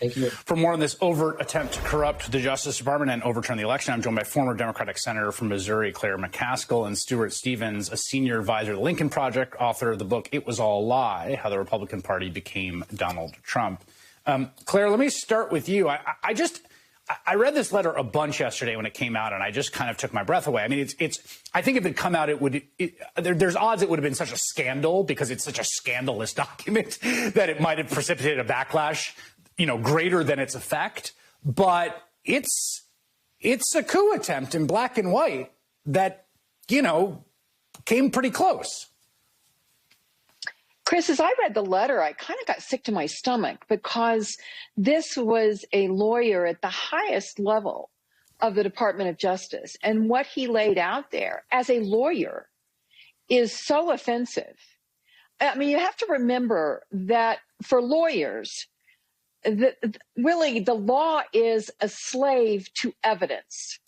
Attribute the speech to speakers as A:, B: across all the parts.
A: Thank you.
B: For more on this overt attempt to corrupt the Justice Department and overturn the election, I'm joined by former Democratic Senator from Missouri, Claire McCaskill, and Stuart Stevens, a senior advisor to the Lincoln Project, author of the book It Was All a Lie, How the Republican Party Became Donald Trump. Claire, let me start with you. I read this letter a bunch yesterday when it came out, and I just kind of took my breath away. I mean, I think if it come out, there's odds it would have been such a scandal because it's such a scandalous document that it might have precipitated a backlash, greater than its effect. But it's a coup attempt in black and white that, came pretty close.
C: Chris, as I read the letter, I kind of got sick to my stomach because this was a lawyer at the highest level of the Department of Justice. And what he laid out there as a lawyer is so offensive. I mean, you have to remember that for lawyers, really the law is a slave to evidence.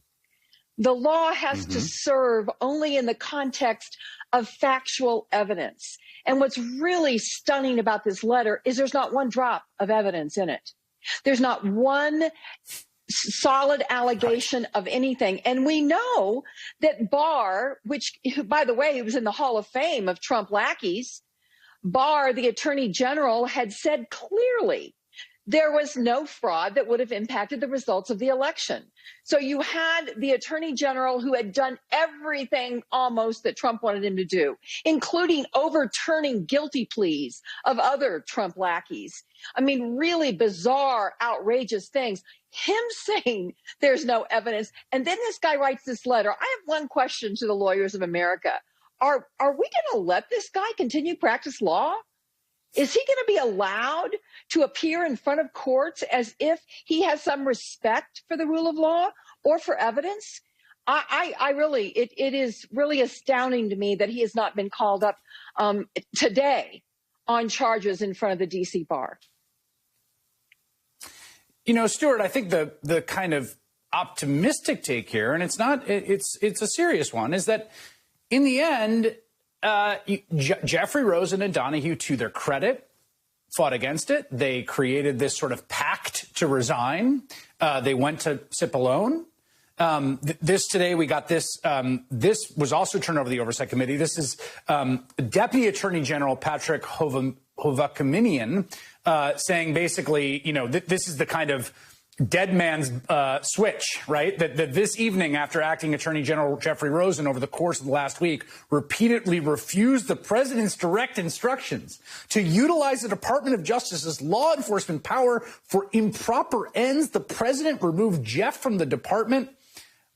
C: The law has to serve only in the context of factual evidence. And what's really stunning about this letter is there's not one drop of evidence in it. There's not one solid allegation of anything. And we know that Barr, which, by the way, was in the Hall of Fame of Trump lackeys, Barr, the Attorney General, had said clearly there was no fraud that would have impacted the results of the election. So you had the Attorney General who had done everything almost that Trump wanted him to do, including overturning guilty pleas of other Trump lackeys. I mean, really bizarre, outrageous things. Him saying there's no evidence. And then this guy writes this letter. I have one question to the lawyers of America. Are we going to let this guy continue practice law? Is he going to be allowed to appear in front of courts as if he has some respect for the rule of law or for evidence? It is really astounding to me that he has not been called up today on charges in front of the D.C. bar.
B: Stuart, I think the kind of optimistic take here, and it's a serious one, is that in the end, Jeffrey Rosen and Donahue, to their credit, fought against it. They created this sort of pact to resign. They went to SIP alone. Today, we got this. This was also turned over to the Oversight Committee. This is Deputy Attorney General Patrick Hovakiminian saying basically, this is the kind of dead man's switch, right? That this evening, after acting Attorney General Jeffrey Rosen over the course of the last week repeatedly refused the president's direct instructions to utilize the Department of Justice's law enforcement power for improper ends, the president removed Jeff from the department.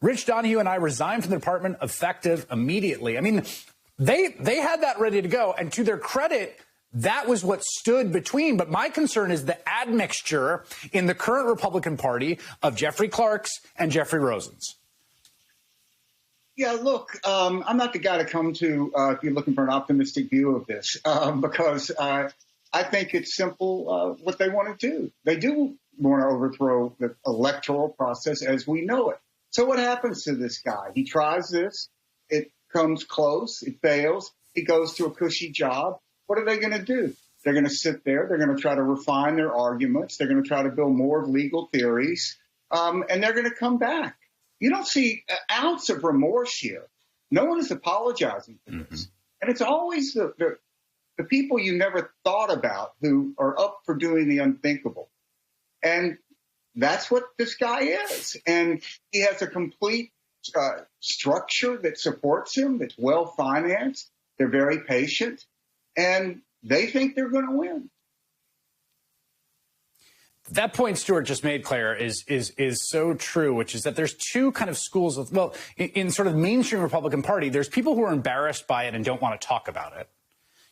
B: Rich Donahue and I resigned from the department effective immediately. I mean, they had that ready to go, and to their credit, that was what stood between. But my concern is the admixture in the current Republican Party of Jeffrey Clark's and Jeffrey Rosen's.
D: Yeah, look, I'm not the guy to come to if you're looking for an optimistic view of this, because I think it's simple what they want to do. They do want to overthrow the electoral process as we know it. So what happens to this guy? He tries this. It comes close. It fails. He goes to a cushy job. What are they going to do? They're going to sit there. They're going to try to refine their arguments. They're going to try to build more legal theories, and they're going to come back. You don't see an ounce of remorse here. No one is apologizing for this. And it's always the people you never thought about who are up for doing the unthinkable. And that's what this guy is. And he has a complete structure that supports him, that's well-financed. They're very patient. And they think they're going to win.
B: That point Stuart just made, Claire, is so true, which is that there's two kind of schools of, well, in sort of mainstream Republican Party, there's people who are embarrassed by it and don't want to talk about it.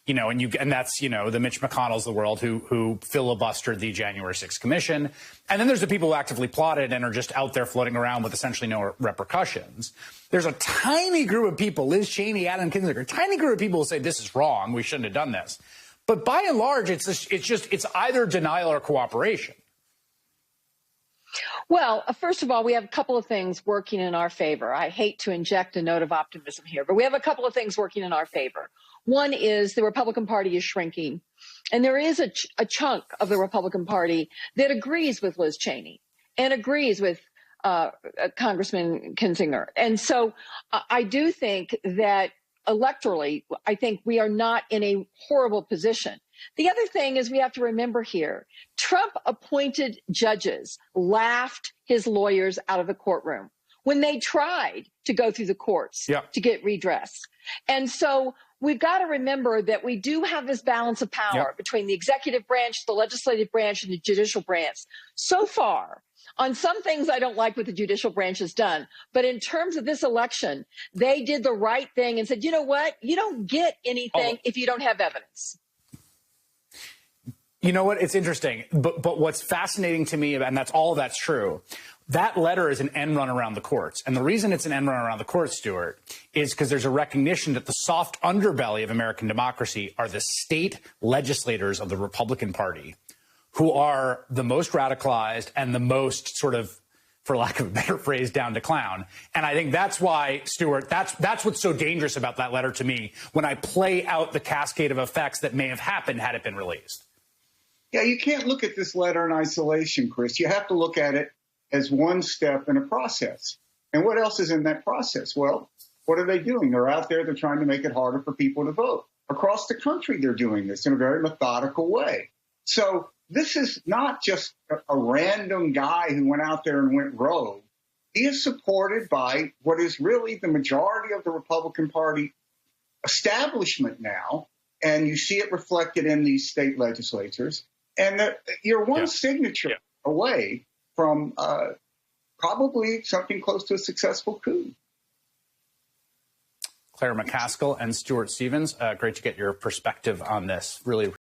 B: And that's, the Mitch McConnells of the world who filibustered the January 6th commission. And then there's the people who actively plotted and are just out there floating around with essentially no repercussions. There's a tiny group of people, Liz Cheney, Adam Kinzinger, a tiny group of people who say this is wrong, we shouldn't have done this. But by and large, it's either denial or cooperation.
C: Well, first of all, we have a couple of things working in our favor. I hate to inject a note of optimism here, but we have a couple of things working in our favor. One is the Republican Party is shrinking. And there is a chunk of the Republican Party that agrees with Liz Cheney and agrees with Congressman Kinzinger. And so I do think that electorally, I think we are not in a horrible position. The other thing is we have to remember here, Trump appointed judges, laughed his lawyers out of the courtroom when they tried to go through the courts to get redress. And so we've got to remember that we do have this balance of power between the executive branch, the legislative branch, and the judicial branch. So far, on some things, I don't like what the judicial branch has done. But in terms of this election, they did the right thing and said, you know what? You don't get anything if you don't have evidence.
B: You know what? It's interesting. But what's fascinating to me, and that's true, that letter is an end run around the courts. And the reason it's an end run around the courts, Stuart, is because there's a recognition that the soft underbelly of American democracy are the state legislators of the Republican Party, who are the most radicalized and the most sort of, for lack of a better phrase, down to clown. And I think that's why, Stuart, that's what's so dangerous about that letter to me when I play out the cascade of effects that may have happened had it been released.
D: Yeah, you can't look at this letter in isolation, Chris. You have to look at it as one step in a process. And what else is in that process? Well, what are they doing? They're out there, they're trying to make it harder for people to vote. Across the country, they're doing this in a very methodical way. So this is not just a random guy who went out there and went rogue. He is supported by what is really the majority of the Republican Party establishment now, and you see it reflected in these state legislatures. And you're one signature away from probably something close to a successful coup.
B: Claire McCaskill and Stuart Stevens, great to get your perspective on this. Really